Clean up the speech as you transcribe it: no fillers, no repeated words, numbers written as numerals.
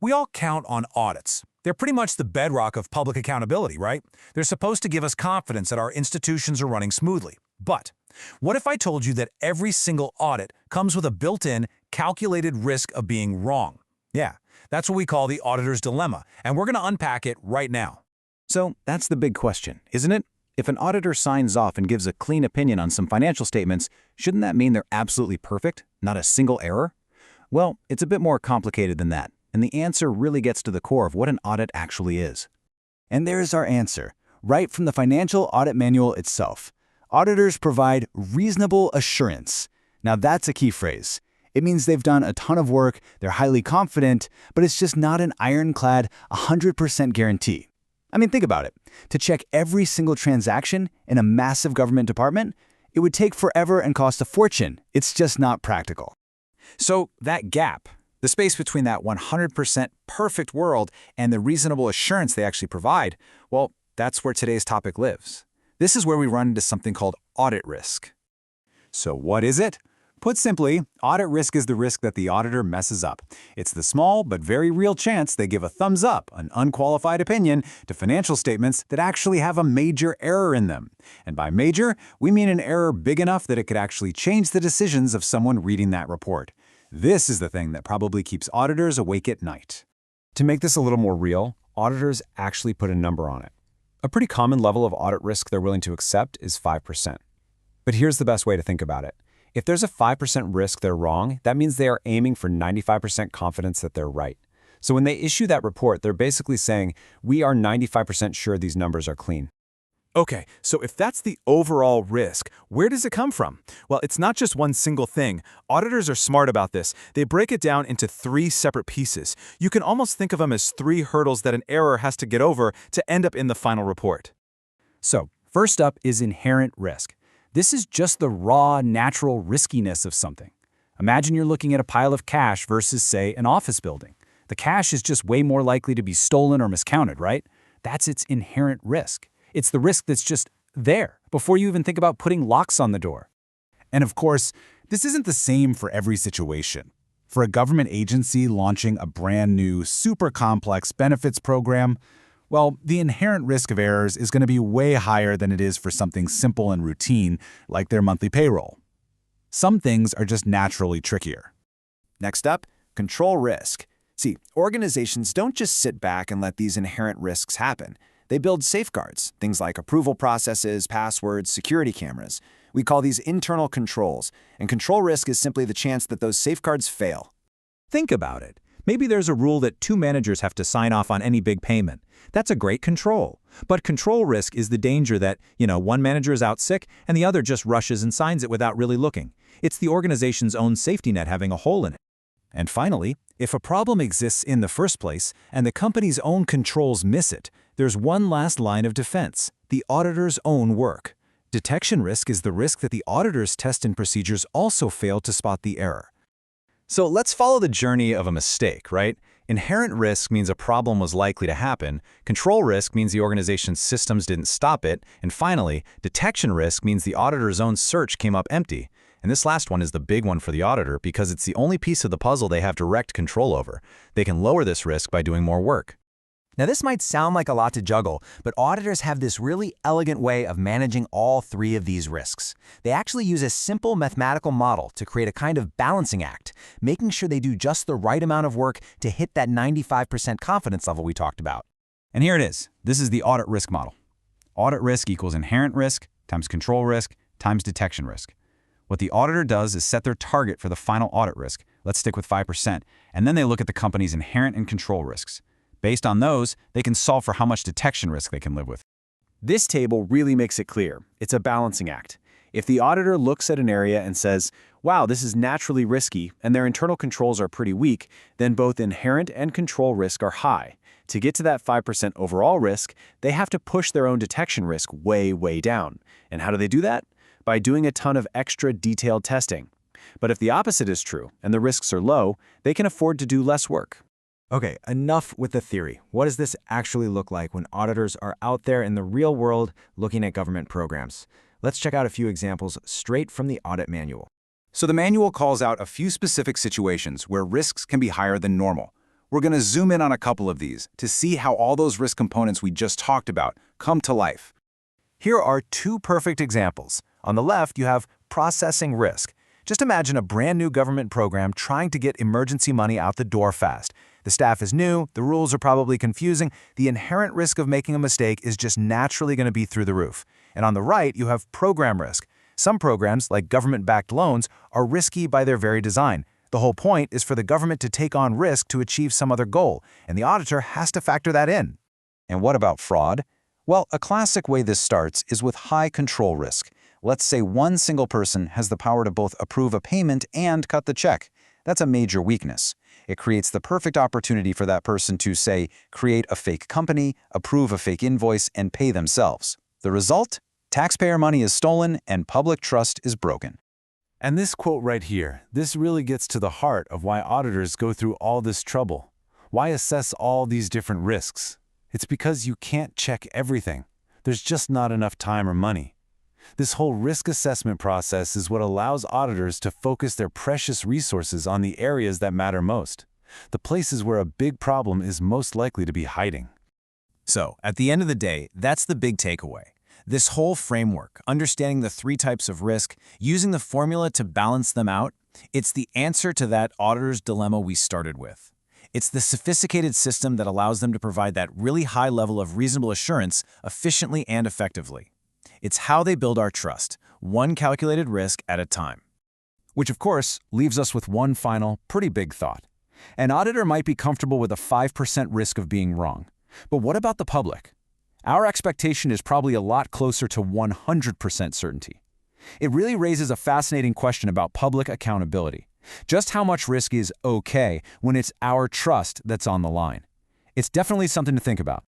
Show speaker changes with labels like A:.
A: We all count on audits. They're pretty much the bedrock of public accountability, right? They're supposed to give us confidence that our institutions are running smoothly. But what if I told you that every single audit comes with a built-in, calculated risk of being wrong? Yeah, that's what we call the auditor's dilemma, and we're going to unpack it right now.
B: So that's the big question, isn't it? If an auditor signs off and gives a clean opinion on some financial statements, shouldn't that mean they're absolutely perfect, not a single error? Well, it's a bit more complicated than that, and the answer really gets to the core of what an audit actually is. And there's our answer, right from the Financial Audit Manual itself. Auditors provide reasonable assurance. Now that's a key phrase. It means they've done a ton of work, they're highly confident, but it's just not an ironclad 100% guarantee. I mean, think about it. To check every single transaction in a massive government department, it would take forever and cost a fortune. It's just not practical.
C: So that gap, the space between that 100% perfect world and the reasonable assurance they actually provide, well, that's where today's topic lives. This is where we run into something called audit risk.
A: So what is it? Put simply, audit risk is the risk that the auditor messes up. It's the small but very real chance they give a thumbs up, an unqualified opinion, to financial statements that actually have a major error in them. And by major, we mean an error big enough that it could actually change the decisions of someone reading that report. This is the thing that probably keeps auditors awake at night.
D: To make this a little more real, auditors actually put a number on it. A pretty common level of audit risk they're willing to accept is 5%. But here's the best way to think about it. If there's a 5% risk they're wrong, that means they are aiming for 95% confidence that they're right. So when they issue that report, they're basically saying, we are 95% sure these numbers are clean.
E: Okay, so if that's the overall risk, where does it come from? Well, it's not just one single thing. Auditors are smart about this. They break it down into 3 separate pieces. You can almost think of them as 3 hurdles that an error has to get over to end up in the final report.
B: So, first up is inherent risk. This is just the raw, natural riskiness of something. Imagine you're looking at a pile of cash versus, say, an office building. The cash is just way more likely to be stolen or miscounted, right? That's its inherent risk. It's the risk that's just there before you even think about putting locks on the door.
F: And of course, this isn't the same for every situation. For a government agency launching a brand new, super complex benefits program, well, the inherent risk of errors is going to be way higher than it is for something simple and routine, like their monthly payroll. Some things are just naturally trickier.
C: Next up, control risk. See, organizations don't just sit back and let these inherent risks happen. They build safeguards, things like approval processes, passwords, security cameras. We call these internal controls, and control risk is simply the chance that those safeguards fail.
A: Think about it. Maybe there's a rule that 2 managers have to sign off on any big payment. That's a great control. But control risk is the danger that, one manager is out sick and the other just rushes and signs it without really looking. It's the organization's own safety net having a hole in it. And finally, if a problem exists in the first place and the company's own controls miss it, there's one last line of defense: the auditor's own work. Detection risk is the risk that the auditor's test and procedures also fail to spot the error. So let's follow the journey of a mistake, right? Inherent risk means a problem was likely to happen. Control risk means the organization's systems didn't stop it. And finally, detection risk means the auditor's own search came up empty. And this last one is the big one for the auditor because it's the only piece of the puzzle they have direct control over. They can lower this risk by doing more work.
G: Now, this might sound like a lot to juggle, but auditors have this really elegant way of managing all 3 of these risks. They actually use a simple mathematical model to create a kind of balancing act, making sure they do just the right amount of work to hit that 95% confidence level we talked about.
B: And here it is. This is the audit risk model. Audit risk equals inherent risk times control risk times detection risk. What the auditor does is set their target for the final audit risk. Let's stick with 5%. And then they look at the company's inherent and control risks. Based on those, they can solve for how much detection risk they can live with.
C: This table really makes it clear. It's a balancing act. If the auditor looks at an area and says, wow, this is naturally risky, and their internal controls are pretty weak, then both inherent and control risk are high. To get to that 5% overall risk, they have to push their own detection risk way, way down. And how do they do that? By doing a ton of extra detailed testing. But if the opposite is true, and the risks are low, they can afford to do less work.
G: Okay, enough with the theory. What does this actually look like when auditors are out there in the real world looking at government programs? Let's check out a few examples straight from the audit manual.
B: So the manual calls out a few specific situations where risks can be higher than normal. We're going to zoom in on a couple of these to see how all those risk components we just talked about come to life.
C: Here are two perfect examples. On the left, you have processing risk. Just imagine a brand new government program trying to get emergency money out the door fast. The staff is new, the rules are probably confusing, the inherent risk of making a mistake is just naturally going to be through the roof. And on the right, you have program risk. Some programs, like government-backed loans, are risky by their very design. The whole point is for the government to take on risk to achieve some other goal, and the auditor has to factor that in.
B: And what about fraud? Well, a classic way this starts is with high control risk. Let's say one single person has the power to both approve a payment and cut the check. That's a major weakness. It creates the perfect opportunity for that person to, say, create a fake company, approve a fake invoice, and pay themselves. The result? Taxpayer money is stolen and public trust is broken.
C: And this quote right here, this really gets to the heart of why auditors go through all this trouble. Why assess all these different risks? It's because you can't check everything. There's just not enough time or money. This whole risk assessment process is what allows auditors to focus their precious resources on the areas that matter most, the places where a big problem is most likely to be hiding.
A: So, at the end of the day, that's the big takeaway. This whole framework, understanding the three types of risk, using the formula to balance them out, it's the answer to that auditor's dilemma we started with. It's the sophisticated system that allows them to provide that really high level of reasonable assurance efficiently and effectively. It's how they build our trust, one calculated risk at a time.
D: Which, of course, leaves us with one final, pretty big thought. An auditor might be comfortable with a 5% risk of being wrong. But what about the public? Our expectation is probably a lot closer to 100% certainty. It really raises a fascinating question about public accountability. Just how much risk is okay when it's our trust that's on the line? It's definitely something to think about.